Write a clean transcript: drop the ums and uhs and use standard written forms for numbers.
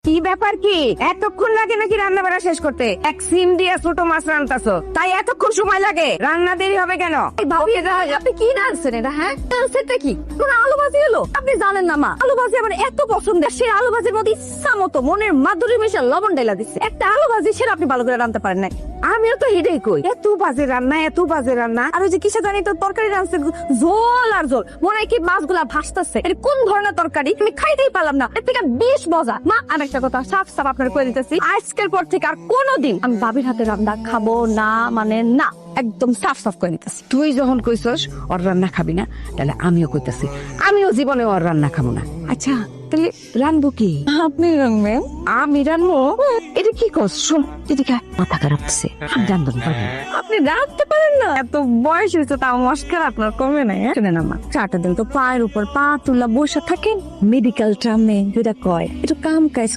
কি ব্যাপার কি এতক্ষণ লাগে নাকি রান্না বাড়া শেষ করতে? এক সিম দিয়ে ছোট মাছ রান্তাছো, তাই এতক্ষণ সময় লাগে? রান্না দেরি হবে কেন? আপনি কি রাঁধছেন এটা? হ্যাঁ, রাঁধছেনটা কি? কোন আলু ভাজি হলো? আপনি জানেন না মা, আলু ভাজি আমার এত পছন্দের, সে আলু ভাজির মধ্যে ইচ্ছা মতো মনের মাধুরী মিশা লবণ ডাইলা দিচ্ছে। একটা আলু ভাজি সেটা আপনি ভালো করে রাঁধতে পারেন না। আমিও তো হেডেই কই, এত বাজে রান্না, এত বাজে রান্না। আর ওই যে কিসে জানি তো তরকারি রাঁধছে, ঝোল আর ঝোল, মনে হয় কি মাছগুলা ভাসতেছে। এটা কোন ধরনের তরকারি আমি খাইতেই পারলাম না। এর থেকে বেশ মজা। মা, আর একটা কথা সাফ সাফ আপনার কয়ে দিতেছি, আজকের পর থেকে আর কোনোদিন আমি ভাবির হাতে রান্না খাবো না, মানে না, একদম সাফ সাফ করে দিতেছি। তুই যখন কইছস ওর রান্না খাবি না, তাহলে আমিও কইতাছি আমিও জীবনে ওর রান্না খাবো না। আচ্ছা তাহলে রানবো কি? আপনি রান্নবেন? আমি রানবো? এটা কি করছ? শোন এদিকে আয়। মাথা খারাপ আছে, আমি রান্ধতে পারবো না। আপনি রাঁধতে পারেন না? এত বয়স হয়েছে তাও মস্কার আপনার কমে নাই। শোনেন আমার, চারটা দিন তো পায়ের উপর পা তুলা বসে থাকেন, মেডিকেল টার্মে যেটা কয় একটু কাম কাজ